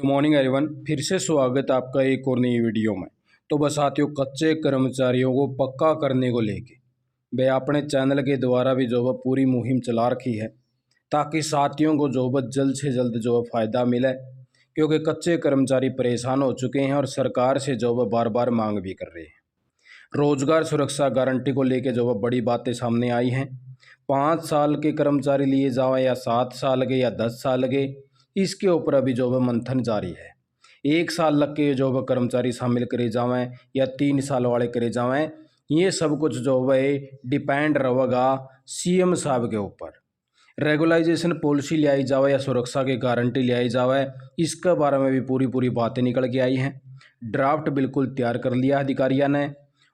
Good morning everyone, फिर से स्वागत है आपका एक और नई वीडियो में। तो बस साथियों, कच्चे कर्मचारियों को पक्का करने को लेके वे अपने चैनल के द्वारा भी जो है पूरी मुहिम चला रखी है, ताकि साथियों को जो है जल्द से जल्द जो है फ़ायदा मिले। क्योंकि कच्चे कर्मचारी परेशान हो चुके हैं और सरकार से जो है बार बार मांग भी कर रहे हैं। रोजगार सुरक्षा गारंटी को लेके जो है बड़ी बातें सामने आई हैं। 5 साल के कर्मचारी लिए जाएं या 7 साल के या 10 साल के, इसके ऊपर अभी जो है मंथन जारी है। 1 साल लग के जो है कर्मचारी शामिल करे जाएं या 3 साल वाले करे जाएं, ये सब कुछ जो है डिपेंड रहेगा सीएम साहब के ऊपर। रेगुलाइजेशन पॉलिसी ले आई जाए या सुरक्षा की गारंटी ले आई जाए, इसके बारे में भी पूरी बातें निकल के आई हैं। ड्राफ्ट बिल्कुल तैयार कर लिया अधिकारियों ने।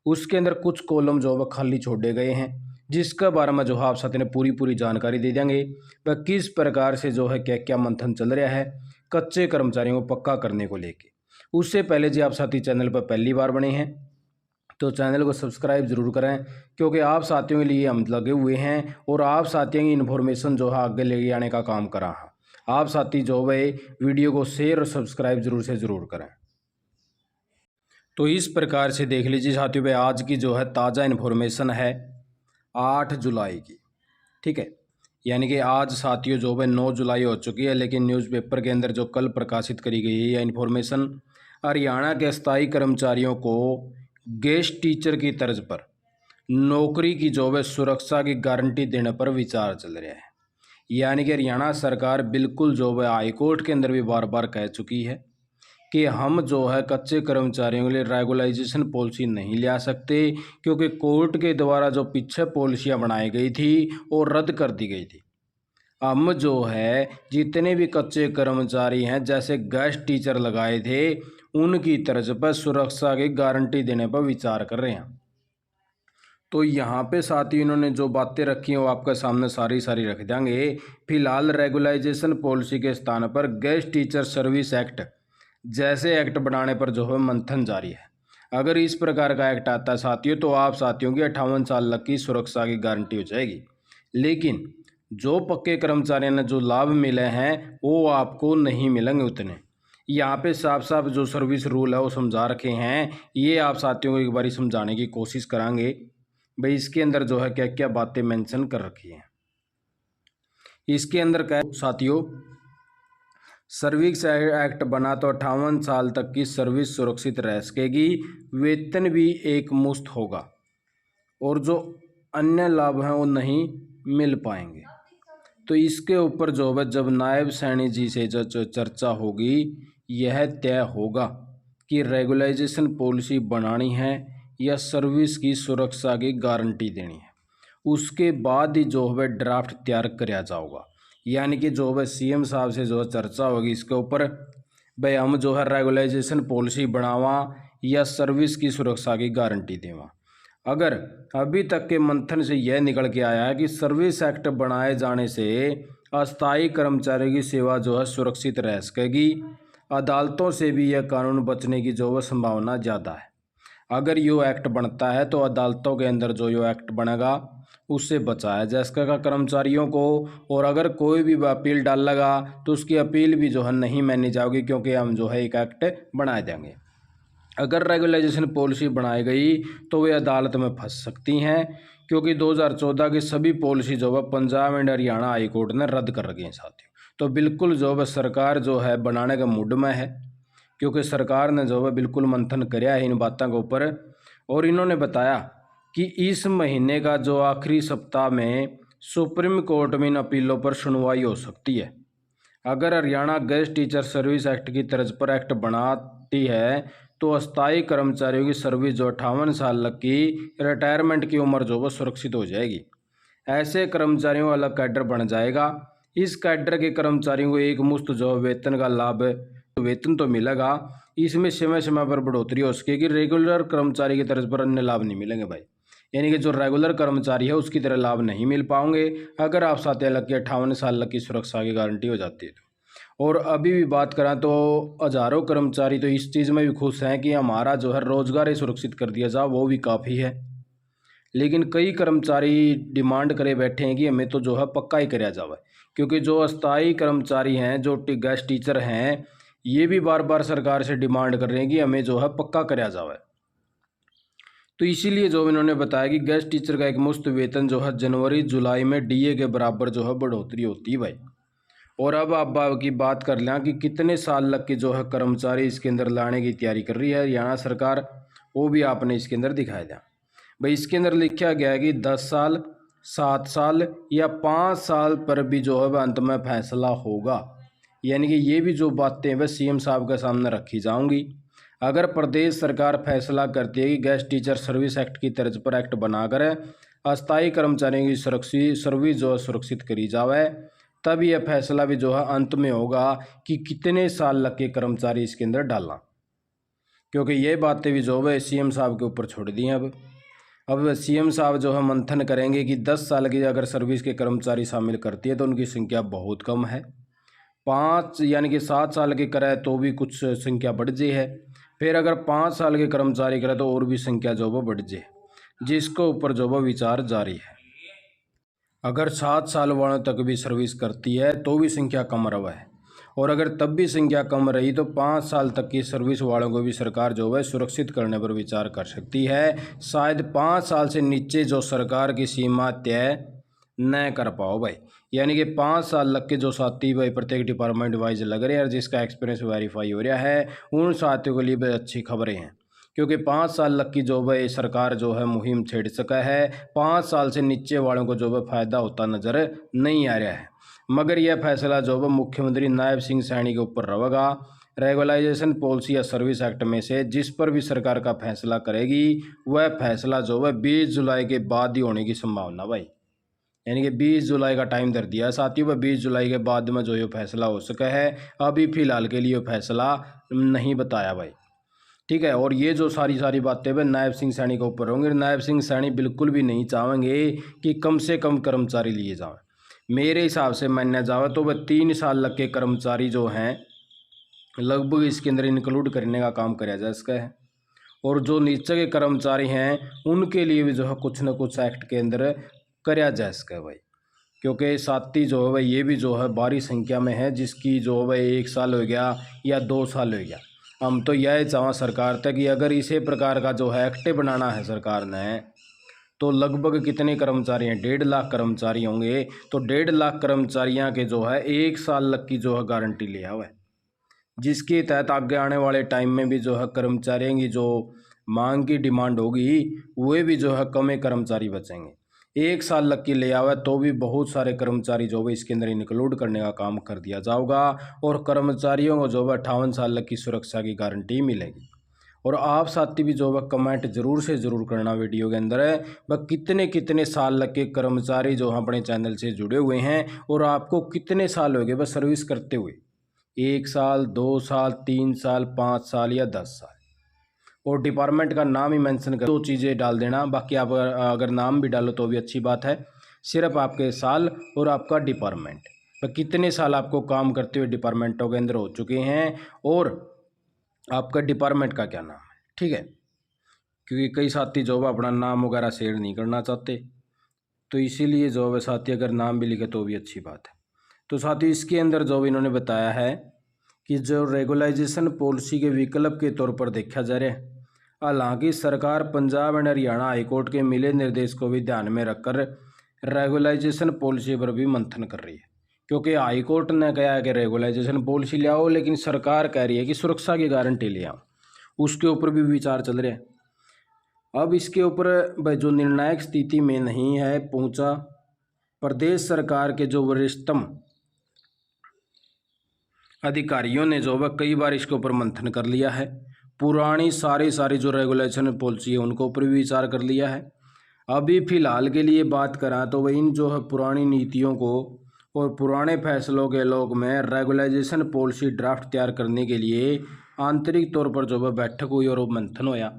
उसके अंदर कुछ कॉलम जो है खाली छोड़े गए हैं, जिसके बारे में जो है आप साथी ने पूरी जानकारी दे देंगे। वह किस प्रकार से जो है क्या क्या मंथन चल रहा है कच्चे कर्मचारियों को पक्का करने को लेके। उससे पहले जी आप साथी चैनल पर पहली बार बने हैं तो चैनल को सब्सक्राइब जरूर करें, क्योंकि आप साथियों के लिए हम लगे हुए हैं और आप साथियों की इन्फॉर्मेशन जो है आगे ले आने का काम करा है। आप साथी जो है वीडियो को शेयर और सब्सक्राइब जरूर से ज़रूर करें। तो इस प्रकार से देख लीजिए साथियों, भाई आज की जो है ताज़ा इन्फॉर्मेशन है 8 जुलाई की, ठीक है। यानी कि आज साथियों जो है 9 जुलाई हो चुकी है, लेकिन न्यूज़पेपर के अंदर जो कल प्रकाशित करी गई है यह इन्फॉर्मेशन हरियाणा के स्थायी कर्मचारियों को गेस्ट टीचर की तर्ज पर नौकरी की जो है सुरक्षा की गारंटी देने पर विचार चल रहा है। यानी कि हरियाणा सरकार बिल्कुल जो है हाईकोर्ट के अंदर भी बार बार कह चुकी है कि हम जो है कच्चे कर्मचारियों के लिए रेगुलाइजेशन पॉलिसी नहीं ले आ सकते, क्योंकि कोर्ट के द्वारा जो पीछे पॉलिसियां बनाई गई थी वो रद्द कर दी गई थी। हम जो है जितने भी कच्चे कर्मचारी हैं, जैसे गेस्ट टीचर लगाए थे, उनकी तर्ज पर सुरक्षा की गारंटी देने पर विचार कर रहे हैं। तो यहाँ पे साथ ही इन्होंने जो बातें रखी हैं वो आपके सामने सारी रख देंगे। फिलहाल रेगुलाइजेशन पॉलिसी के स्थान पर गेस्ट टीचर सर्विस एक्ट जैसे एक्ट बनाने पर जो है मंथन जारी है। अगर इस प्रकार का एक्ट आता है साथियों, तो आप साथियों की 58 साल तक की सुरक्षा की गारंटी हो जाएगी। लेकिन जो पक्के कर्मचारियों ने जो लाभ मिले हैं वो आपको नहीं मिलेंगे उतने। यहाँ पे साफ जो सर्विस रूल है वो समझा रखे हैं, ये आप साथियों को एक बार समझाने की कोशिश करेंगे। भाई इसके अंदर जो है क्या क्या बातें मेंशन कर रखी हैं। इसके अंदर क्या साथियों, सर्विस एक्ट बना तो 58 साल तक की सर्विस सुरक्षित रह सकेगी, वेतन भी एक मुश्त होगा और जो अन्य लाभ हैं वो नहीं मिल पाएंगे। तो इसके ऊपर जो है जब नायब सैनी जी से जो चर्चा होगी, यह तय होगा कि रेगुलाइजेशन पॉलिसी बनानी है या सर्विस की सुरक्षा की गारंटी देनी है। उसके बाद ही जो है ड्राफ्ट तैयार कराया जाएगा। यानी कि जो है सीएम साहब से जो है चर्चा होगी इसके ऊपर, भाई हम जो है रेगुलाइजेशन पॉलिसी बनावा या सर्विस की सुरक्षा की गारंटी देवा। अगर अभी तक के मंथन से यह निकल के आया है कि सर्विस एक्ट बनाए जाने से अस्थायी कर्मचारियों की सेवा जो है सुरक्षित रह सकेगी, अदालतों से भी यह कानून बचने की जो है संभावना ज़्यादा है। अगर यो एक्ट बनता है तो अदालतों के अंदर जो यो एक्ट बनेगा उससे बचाया जा सकेगा कर्मचारियों को। और अगर कोई भी अपील डालेगा तो उसकी अपील भी जो है नहीं मानी जाएगी, क्योंकि हम जो है एक एक्ट बना देंगे। अगर रेगुलाइजेशन पॉलिसी बनाई गई तो वे अदालत में फंस सकती हैं, क्योंकि 2014 की सभी पॉलिसी जो है Punjab and Haryana high court ने रद्द कर रखी हैं साथियों। तो बिल्कुल जो है सरकार जो है बनाने के मूड में है, क्योंकि सरकार ने जो है बिल्कुल मंथन कराया है इन बातों के ऊपर। और इन्होंने बताया कि इस महीने का जो आखिरी सप्ताह में सुप्रीम कोर्ट में इन अपीलों पर सुनवाई हो सकती है। अगर Haryana guest teacher service act की तर्ज पर एक्ट बनाती है तो अस्थायी कर्मचारियों की सर्विस जो 58 साल तक की रिटायरमेंट की उम्र जो वो सुरक्षित हो जाएगी। ऐसे कर्मचारियों का अलग कैडर बन जाएगा। इस कैडर के कर्मचारियों को एक मुश्त जो वेतन का लाभ, वेतन तो मिलेगा, इसमें समय पर बढ़ोतरी हो सकेगी। रेगुलर कर्मचारी की तर्ज पर अन्य लाभ नहीं मिलेंगे भाई। यानी कि जो रेगुलर कर्मचारी है उसकी तरह लाभ नहीं मिल पाएंगे अगर आप साथ अलग की 58 साल तक की सुरक्षा की गारंटी हो जाती है तो। और अभी भी बात करें तो हज़ारों कर्मचारी तो इस चीज़ में भी खुश हैं कि हमारा जो है रोजगार ही सुरक्षित कर दिया जाए, वो भी काफ़ी है। लेकिन कई कर्मचारी डिमांड करे बैठे हैं कि हमें तो जो है पक्का ही कराया जाए, क्योंकि जो अस्थायी कर्मचारी हैं, जो गेस्ट टीचर हैं, ये भी बार बार सरकार से डिमांड कर रहे हैं कि हमें जो है पक्का कराया जाए। तो इसीलिए जो इन्होंने बताया कि गेस्ट टीचर का एक मुफ्त वेतन जो है जनवरी जुलाई में डीए के बराबर जो है बढ़ोतरी होती है भाई। और अब आप की बात कर लें कि कितने साल लग के जो है कर्मचारी इसके अंदर लाने की तैयारी कर रही है हरियाणा सरकार, वो भी आपने इसके अंदर दिखाया दिया भाई। इसके अंदर लिखा गया है कि 10 साल, 7 साल या 5 साल पर भी जो है वह अंत में फैसला होगा। यानी कि ये भी जो बातें वह सीएम साहब के सामने रखी जाऊंगी। अगर प्रदेश सरकार फैसला करती है कि गेस्ट टीचर सर्विस एक्ट की तर्ज पर एक्ट बनाकर अस्थायी कर्मचारियों की सर्विस जो है सुरक्षित करी जाए, तब यह फैसला भी जो है अंत में होगा कि कितने साल लग के कर्मचारी इसके अंदर डालना। क्योंकि ये बातें भी जो है सीएम साहब के ऊपर छोड़ दी हैं। अब सीएम साहब जो है मंथन करेंगे कि 10 साल की अगर सर्विस के कर्मचारी शामिल करती है तो उनकी संख्या बहुत कम है, 5 यानी कि 7 साल के करे तो भी कुछ संख्या बढ़ जाए है, फिर अगर 5 साल के कर्मचारी करे तो और भी संख्या जो वो बढ़ जाए, जिसके ऊपर जो वो विचार जारी है। अगर 7 साल वालों तक भी सर्विस करती है तो भी संख्या कम रहा है, और अगर तब भी संख्या कम रही तो 5 साल तक की सर्विस वालों को भी सरकार जो है सुरक्षित करने पर विचार कर सकती है। शायद 5 साल से नीचे जो सरकार की सीमा तय न कर पाओ भाई, यानी कि 5 साल लग के जो साथी भाई प्रत्येक डिपार्टमेंट वाइज लग रहे हैं, जिसका एक्सपीरियंस वेरीफाई हो रहा है, उन साथियों के लिए भी अच्छी खबरें हैं। क्योंकि 5 साल लग की जो है सरकार जो है मुहिम छेड़ सका है, 5 साल से नीचे वालों को जो है फायदा होता नजर नहीं आ रहा है। मगर यह फैसला जो है मुख्यमंत्री नायब सिंह सैनी के ऊपर रहेगा। रेगुलाइजेशन पॉलिसी या सर्विस एक्ट में से जिस पर भी सरकार का फैसला करेगी वह फैसला जो है 20 जुलाई के बाद ही होने की संभावना भाई, यानी कि 20 जुलाई का टाइम दर दिया साथियों। 20 जुलाई के बाद में जो ये फैसला हो सका है, अभी फिलहाल के लिए फैसला नहीं बताया भाई, ठीक है। और ये जो सारी बातें वह नायब सिंह सैनी के ऊपर होंगे। नायब सिंह सैनी बिल्कुल भी नहीं चाहेंगे कि कम से कम कर्मचारी लिए जाएं। मेरे हिसाब से मानना जाए तो वह 3 साल लग के कर्मचारी जो हैं लगभग इसके अंदर इंक्लूड करने का काम कराया जा सकता है। और जो नीचे के कर्मचारी हैं उनके लिए भी जो है कुछ न कुछ एक्ट के अंदर कराया जा सके भाई। क्योंकि साथी जो है ये भी जो है भारी संख्या में है, जिसकी जो है 1 साल हो गया या 2 साल हो गया। हम तो यह चाहें सरकार तक कि अगर इसी प्रकार का जो है एक्ट बनाना है सरकार ने, तो लगभग कितने कर्मचारी हैं, 1.5 लाख कर्मचारी होंगे। तो 1.5 लाख कर्मचारियों के जो है 1 साल लग की जो है गारंटी लिया हुआ है, जिसके तहत आगे आने वाले टाइम में भी जो है कर्मचारियों की जो मांग की डिमांड होगी वे भी जो है कम कर्मचारी बचेंगे। 1 साल लग की ले आवे तो भी बहुत सारे कर्मचारी जो है इसके अंदर इंक्लूड करने का काम कर दिया जाएगा, और कर्मचारियों को जो है 58 साल लग की सुरक्षा की गारंटी मिलेगी। और आप साथी भी जो है कमेंट जरूर से ज़रूर करना वीडियो के अंदर है वह कितने साल लग के कर्मचारी जो अपने चैनल से जुड़े हुए हैं, और आपको कितने साल हो गए बस सर्विस करते हुए, 1 साल, 2 साल, 3 साल, 5 साल या 10 साल। और डिपार्टमेंट का नाम ही मेंशन कर, 2 चीज़ें डाल देना। बाकी आप अगर नाम भी डालो तो भी अच्छी बात है। सिर्फ आपके साल और आपका डिपार्टमेंट, तो कितने साल आपको काम करते हुए डिपार्टमेंटों के अंदर हो चुके हैं, और आपका डिपार्टमेंट का क्या नाम है, ठीक है। क्योंकि कई साथी जो है अपना नाम वगैरह शेयर नहीं करना चाहते, तो इसीलिए जो है साथी अगर नाम भी लिखे तो भी अच्छी बात है। तो साथी इसके अंदर जो इन्होंने बताया है कि जो रेगुलाइजेशन पॉलिसी के विकल्प के तौर पर देखा जा रहा है। हालांकि सरकार पंजाब एंड हरियाणा हाईकोर्ट के मिले निर्देश को भी ध्यान में रखकर रेगुलाइजेशन पॉलिसी पर भी मंथन कर रही है। क्योंकि हाईकोर्ट ने कहा है कि रेगुलाइजेशन पॉलिसी ले आओ, लेकिन सरकार कह रही है कि सुरक्षा की गारंटी ले आओ, उसके ऊपर भी विचार चल रहे हैं। अब इसके ऊपर जो निर्णायक स्थिति में नहीं है पहुंचा, प्रदेश सरकार के जो वरिष्ठतम अधिकारियों ने जो है कई बार इसके ऊपर मंथन कर लिया है। पुरानी सारी जो रेगुलेशन पॉलिसी है उनको ऊपर भी विचार कर लिया है। अभी फ़िलहाल के लिए बात करें तो वह इन जो है पुरानी नीतियों को और पुराने फैसलों के लोग में रेगुलाइजेशन पॉलिसी ड्राफ्ट तैयार करने के लिए आंतरिक तौर पर जो है बैठक हुई और मंथन होया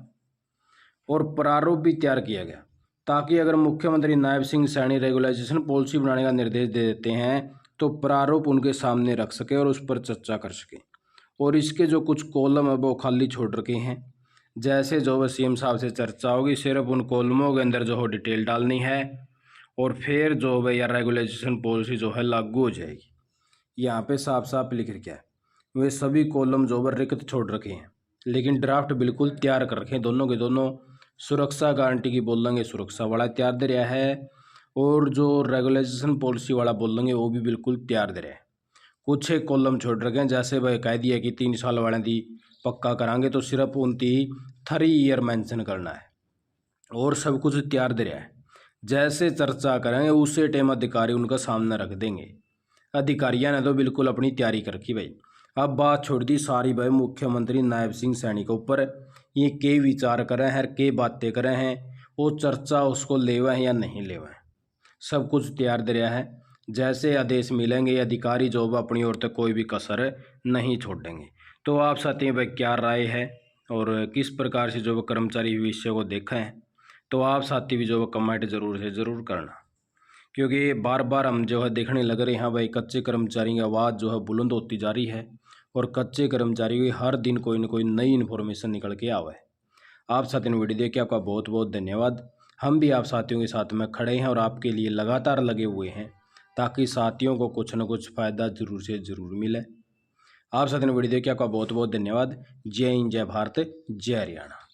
और प्रारूप भी तैयार किया गया, ताकि अगर मुख्यमंत्री नायब सिंह सैनी रेगुलाइजेशन पॉलिसी बनाने का निर्देश दे देते हैं तो प्रारूप उनके सामने रख सके और उस पर चर्चा कर सके। और इसके जो कुछ कॉलम है वो खाली छोड़ रखे हैं, जैसे जो है सीएम साहब से चर्चा होगी सिर्फ उन कॉलमों के अंदर जो है डिटेल डालनी है, और फिर जो है या रेगुलेशन पॉलिसी जो है लागू हो जाएगी। यहाँ पे साफ साफ लिख रखा है। वे सभी कॉलम जो है रिक्त छोड़ रखे हैं, लेकिन ड्राफ्ट बिल्कुल तैयार कर रखे हैं। दोनों के दोनों सुरक्षा गारंटी की बोल देंगे, सुरक्षा वाला तैयार दे रहा है, और जो रेगुलेशन पॉलिसी वाला बोल देंगे वो भी बिल्कुल तैयार दे रहा है। कुछ एक कॉलम छोड़ रखे हैं, जैसे वह कह दिया कि 3 साल वाले दी पक्का करांगे तो सिर्फ उनकी 3 ईयर मेंशन करना है, और सब कुछ तैयार दे रहा है। जैसे चर्चा करेंगे उसे टाइम अधिकारी उनका सामने रख देंगे। अधिकारियों ने तो बिल्कुल अपनी तैयारी कर रखी भाई। अब बात छोड़ दी सारी भाई मुख्यमंत्री नायब सिंह सैनी के ऊपर, ये के विचार करें हैं, के बातें करें हैं, वो चर्चा उसको लेवा है या नहीं लेवा है, सब कुछ तैयार दे रहा है। जैसे आदेश मिलेंगे अधिकारी जो अपनी ओर तक कोई भी कसर नहीं छोड़ेंगे। तो आप साथियों भाई क्या राय है और किस प्रकार से जो कर्मचारी विषय को देखा है, तो आप साथी भी जो कमेंट जरूर से ज़रूर करना, क्योंकि बार बार हम जो है देखने लग रहे हैं हाँ भाई कच्चे कर्मचारी की आवाज़ जो है बुलंद होती जा रही है, और कच्चे कर्मचारी की हर दिन कोई ना कोई नई इन्फॉर्मेशन निकल के आवा है। आप साथियों ने वीडियो देखे, आपका बहुत बहुत धन्यवाद। हम भी आप साथियों के साथ में खड़े हैं और आपके लिए लगातार लगे हुए हैं, ताकि साथियों को कुछ न कुछ फ़ायदा जरूर से ज़रूर मिले। आप साथियों ने वीडियो देखे, आपका बहुत बहुत धन्यवाद। जय हिंद, जय भारत, जय हरियाणा।